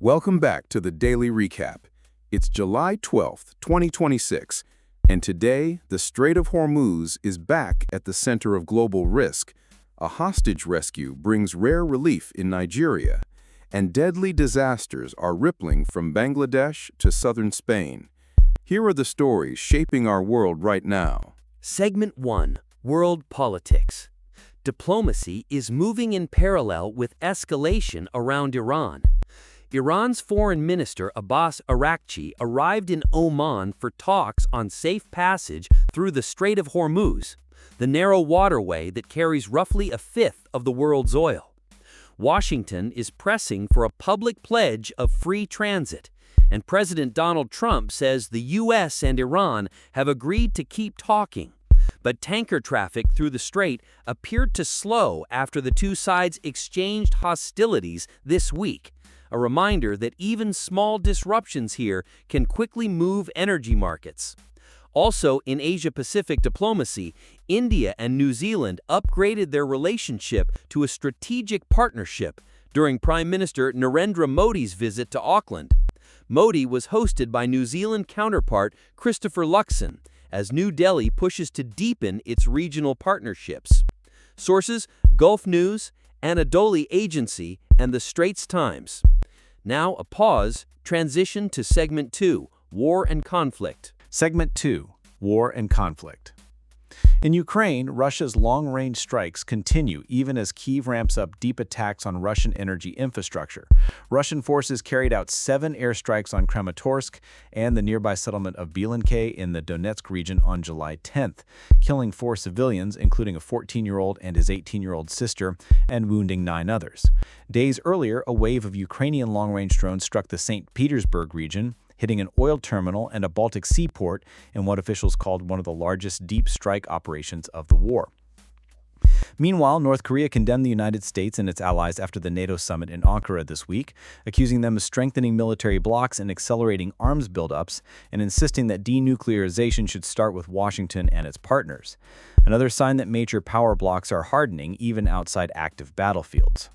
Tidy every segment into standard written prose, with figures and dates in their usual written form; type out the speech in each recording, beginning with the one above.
Welcome back to the Daily Recap. It's July 12th, 2026, and today the Strait of Hormuz is back at the center of global risk. A hostage rescue brings rare relief in Nigeria, and deadly disasters are rippling from Bangladesh to southern Spain. Here are the stories shaping our world right now. Segment 1. World Politics. Diplomacy is moving in parallel with escalation around Iran. Iran's Foreign Minister Abbas Araghchi arrived in Oman for talks on safe passage through the Strait of Hormuz, the narrow waterway that carries roughly a fifth of the world's oil. Washington is pressing for a public pledge of free transit, and President Donald Trump says the U.S. and Iran have agreed to keep talking. But tanker traffic through the strait appeared to slow after the two sides exchanged hostilities this week, a reminder that even small disruptions here can quickly move energy markets. Also, in Asia-Pacific diplomacy, India and New Zealand upgraded their relationship to a strategic partnership during Prime Minister Narendra Modi's visit to Auckland. Modi was hosted by New Zealand counterpart Christopher Luxon, as New Delhi pushes to deepen its regional partnerships. Sources: Gulf News, Anadolu Agency, and the Straits Times. Now a pause, transition to Segment 2, War and Conflict. Segment 2, War and Conflict. In Ukraine, Russia's long-range strikes continue even as Kyiv ramps up deep attacks on Russian energy infrastructure. Russian forces carried out 7 airstrikes on Kramatorsk and the nearby settlement of Belenke in the Donetsk region on July 10th, killing 4 civilians, including a 14-year-old and his 18-year-old sister, and wounding 9 others. Days earlier, a wave of Ukrainian long-range drones struck the St. Petersburg region, hitting an oil terminal and a Baltic seaport in what officials called one of the largest deep strike operations of the war. Meanwhile, North Korea condemned the United States and its allies after the NATO summit in Ankara this week, accusing them of strengthening military blocs and accelerating arms buildups, and insisting that denuclearization should start with Washington and its partners. Another sign that major power blocs are hardening even outside active battlefields.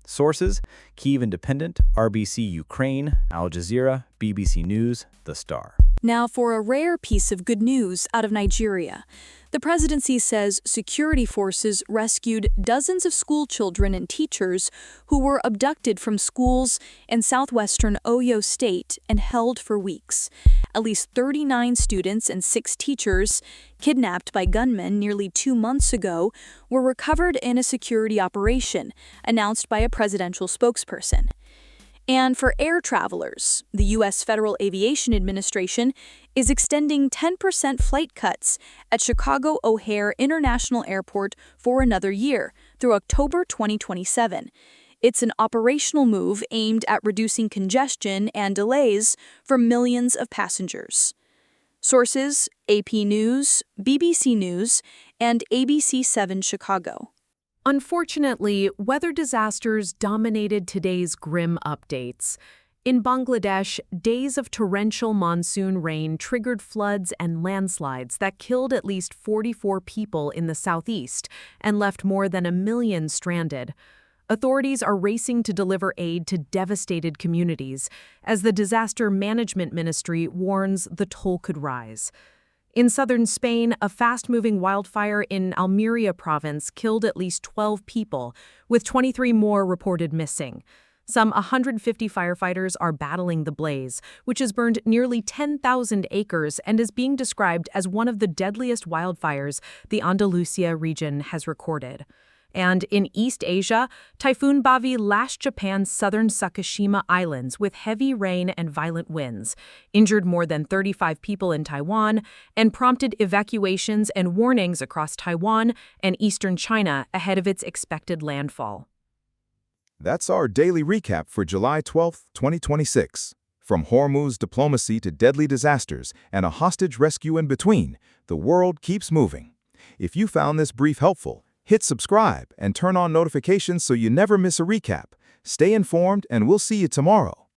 Sources: Kyiv Independent, RBC Ukraine, Al Jazeera, BBC News, The Star. Now for a rare piece of good news out of Nigeria. The presidency says security forces rescued dozens of school children and teachers who were abducted from schools in southwestern Oyo State and held for weeks. At least 39 students and 6 teachers, kidnapped by gunmen nearly 2 months ago, were recovered in a security operation, announced by a presidential spokesperson. And for air travelers, the U.S. Federal Aviation Administration is extending 10% flight cuts at Chicago O'Hare International Airport for another year, through October 2027. It's an operational move aimed at reducing congestion and delays for millions of passengers. Sources: AP News, BBC News, and ABC7 Chicago. Unfortunately, weather disasters dominated today's grim updates. In Bangladesh, days of torrential monsoon rain triggered floods and landslides that killed at least 44 people in the southeast and left more than 1 million stranded. Authorities are racing to deliver aid to devastated communities, as the Disaster Management Ministry warns the toll could rise. In southern Spain, a fast-moving wildfire in Almeria province killed at least 12 people, with 23 more reported missing. Some 150 firefighters are battling the blaze, which has burned nearly 10,000 acres and is being described as one of the deadliest wildfires the Andalusia region has recorded. And in East Asia, Typhoon Bavi lashed Japan's southern Sakishima Islands with heavy rain and violent winds, injured more than 35 people in Taiwan, and prompted evacuations and warnings across Taiwan and eastern China ahead of its expected landfall. That's our daily recap for July 12th, 2026. From Hormuz diplomacy to deadly disasters and a hostage rescue in between, the world keeps moving. If you found this brief helpful, hit subscribe and turn on notifications so you never miss a recap. Stay informed, and we'll see you tomorrow.